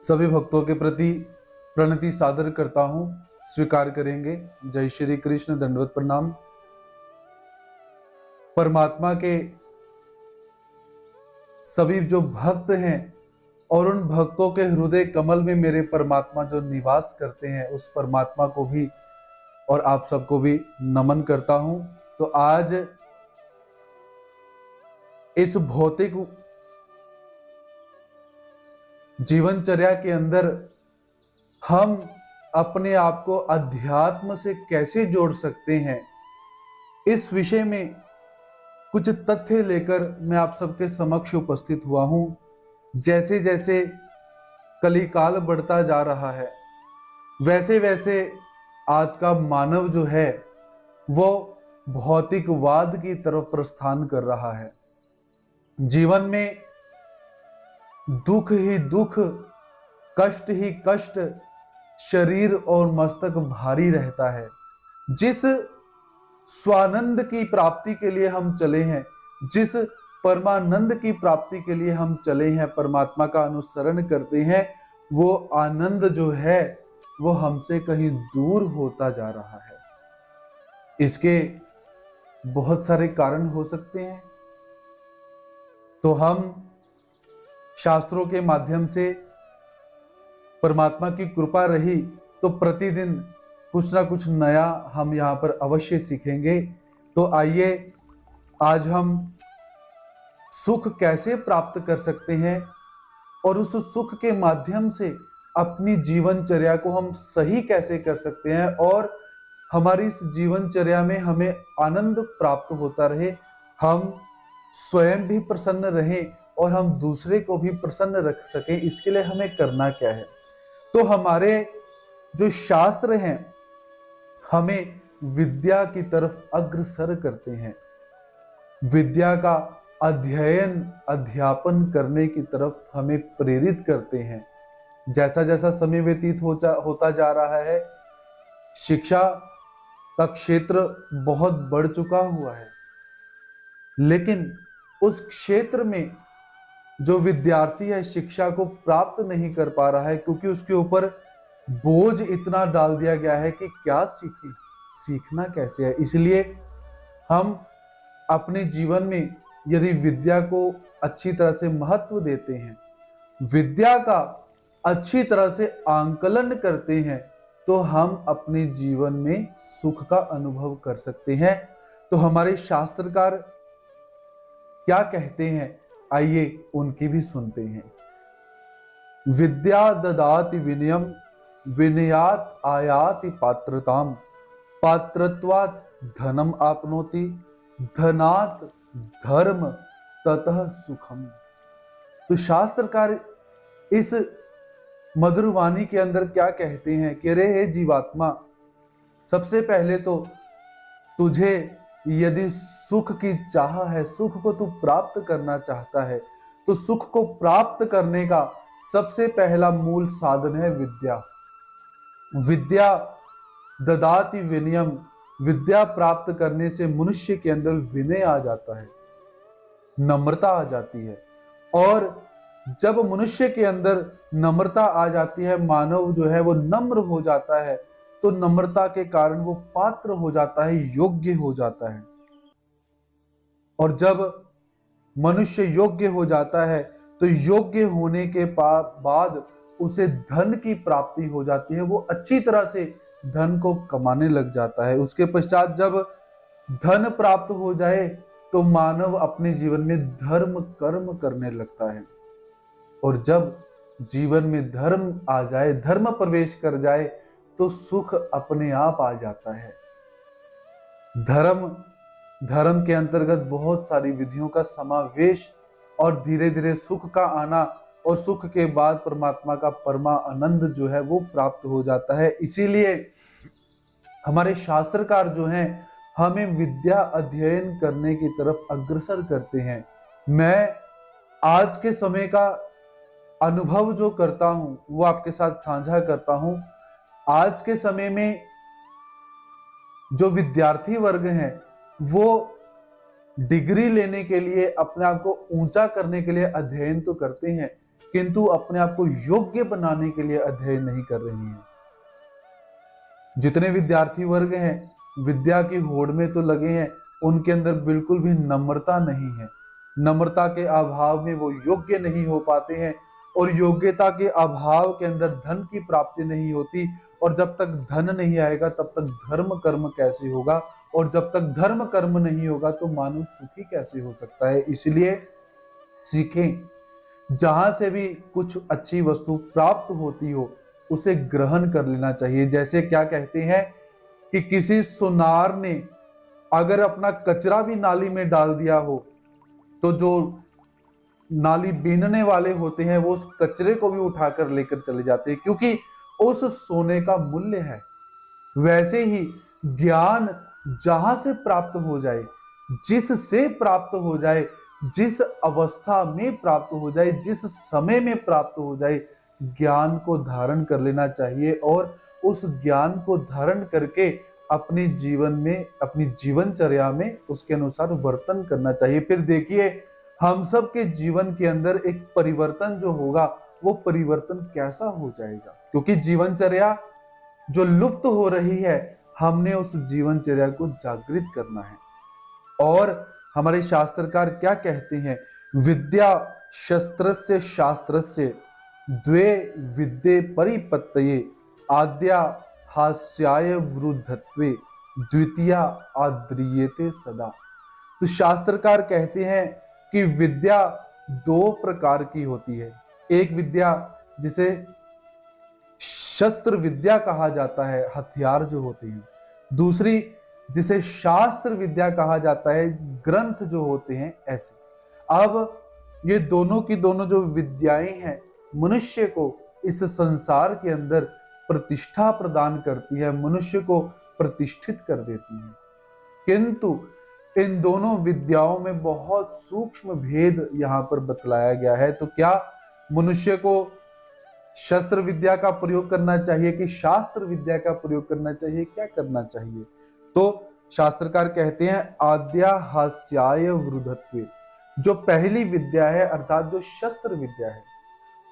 सभी भक्तों के प्रति प्रणति सादर करता हूं, स्वीकार करेंगे। जय श्री कृष्ण, दंडवत प्रणाम। परमात्मा के सभी जो भक्त हैं और उन भक्तों के हृदय कमल में मेरे परमात्मा जो निवास करते हैं, उस परमात्मा को भी और आप सबको भी नमन करता हूं। तो आज इस भौतिक जीवनचर्या के अंदर हम अपने आप को अध्यात्म से कैसे जोड़ सकते हैं, इस विषय में कुछ तथ्य लेकर मैं आप सबके समक्ष उपस्थित हुआ हूं। जैसे जैसे कलिकाल बढ़ता जा रहा है, वैसे वैसे आज का मानव जो है वो भौतिकवाद की तरफ प्रस्थान कर रहा है। जीवन में दुख ही दुख, कष्ट ही कष्ट, शरीर और मस्तक भारी रहता है। जिस स्वानंद की प्राप्ति के लिए हम चले हैं, जिस परमानंद की प्राप्ति के लिए हम चले हैं, परमात्मा का अनुसरण करते हैं, वो आनंद जो है वो हमसे कहीं दूर होता जा रहा है। इसके बहुत सारे कारण हो सकते हैं। तो हम शास्त्रों के माध्यम से, परमात्मा की कृपा रही तो प्रतिदिन कुछ ना कुछ नया हम यहाँ पर अवश्य सीखेंगे। तो आइए आज हम सुख कैसे प्राप्त कर सकते हैं और उस सुख के माध्यम से अपनी जीवनचर्या को हम सही कैसे कर सकते हैं और हमारी इस जीवनचर्या में हमें आनंद प्राप्त होता रहे, हम स्वयं भी प्रसन्न रहें और हम दूसरे को भी प्रसन्न रख सकें। इसके लिए हमें करना क्या है? तो हमारे जो शास्त्र हैं हमें विद्या की तरफ अग्रसर करते हैं, विद्या का अध्ययन अध्यापन करने की तरफ हमें प्रेरित करते हैं। जैसा जैसा समय व्यतीत होता जा रहा है, शिक्षा का क्षेत्र बहुत बढ़ चुका हुआ है, लेकिन उस क्षेत्र में जो विद्यार्थी है शिक्षा को प्राप्त नहीं कर पा रहा है, क्योंकि उसके ऊपर बोझ इतना डाल दिया गया है कि क्या सीखना कैसे है। इसलिए हम अपने जीवन में यदि विद्या को अच्छी तरह से महत्व देते हैं, विद्या का अच्छी तरह से आंकलन करते हैं, तो हम अपने जीवन में सुख का अनुभव कर सकते हैं। तो हमारे शास्त्रकार क्या कहते हैं, आइए उनकी भी सुनते हैं। विद्या ददाति विनयम, विनयात आयाति पात्रताम, पात्रत्वात् धनम आपनोति, धनात् धर्म ततः सुखम। तो शास्त्रकार इस मधुर वाणी के अंदर क्या कहते हैं कि रे हे जीवात्मा, सबसे पहले तो तुझे यदि सुख की चाह है, सुख को तू प्राप्त करना चाहता है, तो सुख को प्राप्त करने का सबसे पहला मूल साधन है विद्या। विद्या ददाति विनयम, विद्या प्राप्त करने से मनुष्य के अंदर विनय आ जाता है, नम्रता आ जाती है। और जब मनुष्य के अंदर नम्रता आ जाती है, मानव जो है वो नम्र हो जाता है, तो नम्रता के कारण वो पात्र हो जाता है, योग्य हो जाता है। और जब मनुष्य योग्य हो जाता है तो योग्य होने के बाद उसे धन की प्राप्ति हो जाती है, वो अच्छी तरह से धन को कमाने लग जाता है। उसके पश्चात जब धन प्राप्त हो जाए तो मानव अपने जीवन में धर्म कर्म करने लगता है। और जब जीवन में धर्म आ जाए, धर्म प्रवेश कर जाए, तो सुख अपने आप आ जाता है। धर्म के अंतर्गत बहुत सारी विधियों का समावेश और धीरे धीरे सुख का आना, और सुख के बाद परमात्मा का परमा आनंद जो है वो प्राप्त हो जाता है। इसीलिए हमारे शास्त्रकार जो हैं हमें विद्या अध्ययन करने की तरफ अग्रसर करते हैं। मैं आज के समय का अनुभव जो करता हूं वो आपके साथ साझा करता हूं। आज के समय में जो विद्यार्थी वर्ग हैं वो डिग्री लेने के लिए, अपने आप को ऊंचा करने के लिए अध्ययन तो करते हैं, किंतु अपने आप को योग्य बनाने के लिए अध्ययन नहीं कर रही हैं। जितने विद्यार्थी वर्ग हैं विद्या की होड़ में तो लगे हैं, उनके अंदर बिल्कुल भी नम्रता नहीं है। नम्रता के अभाव में वो योग्य नहीं हो पाते हैं, और योग्यता के अभाव के अंदर धन की प्राप्ति नहीं होती, और जब तक धन नहीं आएगा तब तक धर्म कर्म कैसे होगा, और जब तक धर्म कर्म नहीं होगा तो मानव सुखी कैसे हो सकता है। इसलिए सीखें, जहां से भी कुछ अच्छी वस्तु प्राप्त होती हो उसे ग्रहण कर लेना चाहिए। जैसे क्या कहते हैं कि किसी सुनार ने अगर अपना कचरा भी नाली में डाल दिया हो तो जो नाली बीनने वाले होते हैं वो उस कचरे को भी उठाकर लेकर चले जाते हैं, क्योंकि उस सोने का मूल्य है। वैसे ही ज्ञान जहां से प्राप्त हो जाए, जिससे प्राप्त हो जाए, जिस अवस्था में प्राप्त हो जाए, जिस समय में प्राप्त हो जाए, ज्ञान को धारण कर लेना चाहिए, और उस ज्ञान को धारण करके अपने जीवन में, अपनी जीवनचर्या में उसके अनुसार वर्तन करना चाहिए। फिर देखिए, हम सब के जीवन के अंदर एक परिवर्तन जो होगा वो परिवर्तन कैसा हो जाएगा, क्योंकि जीवनचर्या जो लुप्त हो रही है, हमने उस जीवनचर्या को जागृत करना है। और हमारे शास्त्रकार क्या कहते हैं, विद्या शस्त्रस्य शास्त्रस्य द्वे विद्ये परिपत्तये आद्या हास्याय वृद्धत्वे द्वितीया आद्रियते सदा। तो शास्त्रकार कहते हैं कि विद्या दो प्रकार की होती है। एक विद्या जिसे शस्त्र विद्या कहा जाता है, हथियार जो होते हैं। दूसरी जिसे शास्त्र विद्या कहा जाता है, ग्रंथ जो होते हैं ऐसे। अब ये दोनों की दोनों जो विद्याएं हैं मनुष्य को इस संसार के अंदर प्रतिष्ठा प्रदान करती है, मनुष्य को प्रतिष्ठित कर देती है। किंतु इन दोनों विद्याओं में बहुत सूक्ष्म भेद यहाँ पर बतलाया गया है। तो क्या मनुष्य को शस्त्र विद्या का प्रयोग करना चाहिए कि शास्त्र विद्या का प्रयोग करना चाहिए, क्या करना चाहिए? तो शास्त्रकार कहते हैं आद्या हास्याय वृद्धत्वे, जो पहली विद्या है अर्थात जो शस्त्र विद्या है,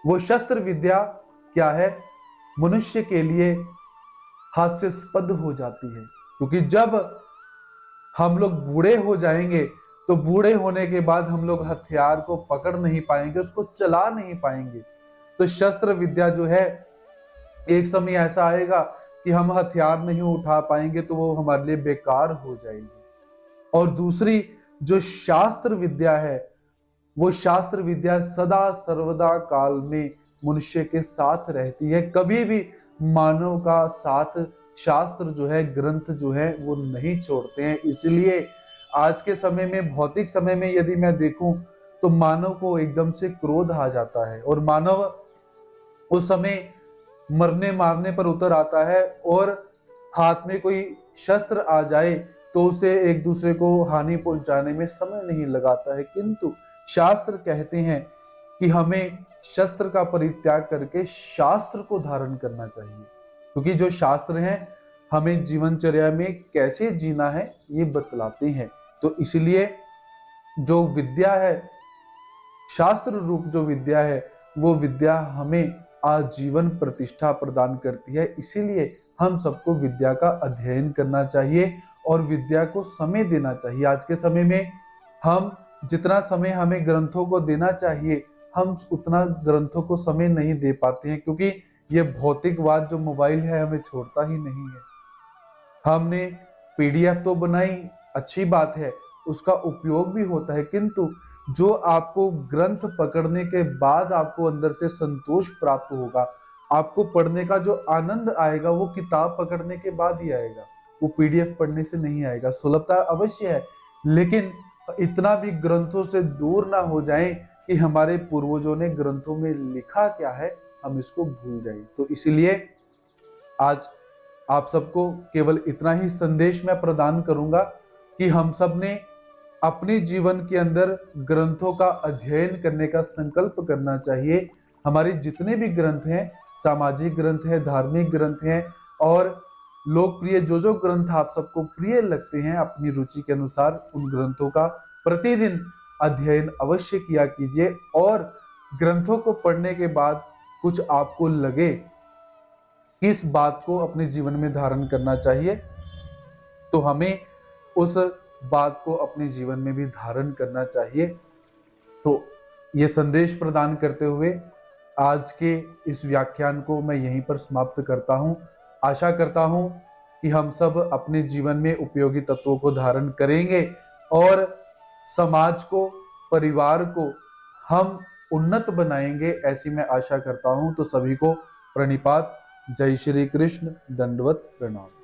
वो शस्त्र विद्या क्या है, मनुष्य के लिए हास्यास्पद हो जाती है। क्योंकि जब हम लोग बूढ़े हो जाएंगे तो बूढ़े होने के बाद हम लोग हथियार को पकड़ नहीं पाएंगे, उसको चला नहीं पाएंगे। तो शस्त्र विद्या जो है, एक समय ऐसा आएगा कि हम हथियार नहीं उठा पाएंगे तो वो हमारे लिए बेकार हो जाएगी। और दूसरी जो शास्त्र विद्या है, वो शास्त्र विद्या सदा सर्वदा काल में मनुष्य के साथ रहती है। कभी भी मानव का साथ शास्त्र जो है, ग्रंथ जो है, वो नहीं छोड़ते हैं। इसलिए आज के समय में, भौतिक समय में यदि मैं देखूं तो मानव को एकदम से क्रोध आ जाता है, और मानव उस समय मरने मारने पर उतर आता है, और हाथ में कोई शस्त्र आ जाए तो उसे एक दूसरे को हानि पहुंचाने में समय नहीं लगाता है। किंतु शास्त्र कहते हैं कि हमें शस्त्र का परित्याग करके शास्त्र को धारण करना चाहिए, क्योंकि जो शास्त्र हैं हमें जीवनचर्या में कैसे जीना है ये बतलाते हैं। तो इसलिए जो विद्या है, शास्त्र रूप जो विद्या है, वो विद्या हमें आजीवन प्रतिष्ठा प्रदान करती है। इसीलिए हम सबको विद्या का अध्ययन करना चाहिए और विद्या को समय देना चाहिए। आज के समय में हम जितना समय हमें ग्रंथों को देना चाहिए, हम उतना ग्रंथों को समय नहीं दे पाते हैं, क्योंकि ये भौतिकवाद जो मोबाइल है हमें छोड़ता ही नहीं है। हमने पीडीएफ तो बनाई, अच्छी बात है, उसका उपयोग भी होता है, किंतु जो आपको ग्रंथ पकड़ने के बाद आपको अंदर से संतोष प्राप्त होगा, आपको पढ़ने का जो आनंद आएगा, वो किताब पकड़ने के बाद ही आएगा, वो पीडीएफ पढ़ने से नहीं आएगा। सुलभता अवश्य है, लेकिन इतना भी ग्रंथों से दूर ना हो जाएं कि हमारे पूर्वजों ने ग्रंथों में लिखा क्या है हम इसको भूल जाएं। तो इसलिए आज आप सबको केवल इतना ही संदेश मैं प्रदान करूंगा कि हम सब ने अपने जीवन के अंदर ग्रंथों का अध्ययन करने का संकल्प करना चाहिए। हमारे जितने भी ग्रंथ हैं, सामाजिक ग्रंथ हैं, धार्मिक ग्रंथ हैं, और लोकप्रिय जो ग्रंथ आप सबको प्रिय लगते हैं, अपनी रुचि के अनुसार उन ग्रंथों का प्रतिदिन अध्ययन अवश्य किया कीजिए। और ग्रंथों को पढ़ने के बाद कुछ आपको लगे कि इस बात को अपने जीवन में धारण करना चाहिए, तो हमें उस बात को अपने जीवन में भी धारण करना चाहिए। तो ये संदेश प्रदान करते हुए आज के इस व्याख्यान को मैं यहीं पर समाप्त करता हूं। आशा करता हूं कि हम सब अपने जीवन में उपयोगी तत्वों को धारण करेंगे और समाज को, परिवार को हम उन्नत बनाएंगे, ऐसी मैं आशा करता हूं। तो सभी को प्रणिपात। जय श्री कृष्ण। दंडवत प्रणाम।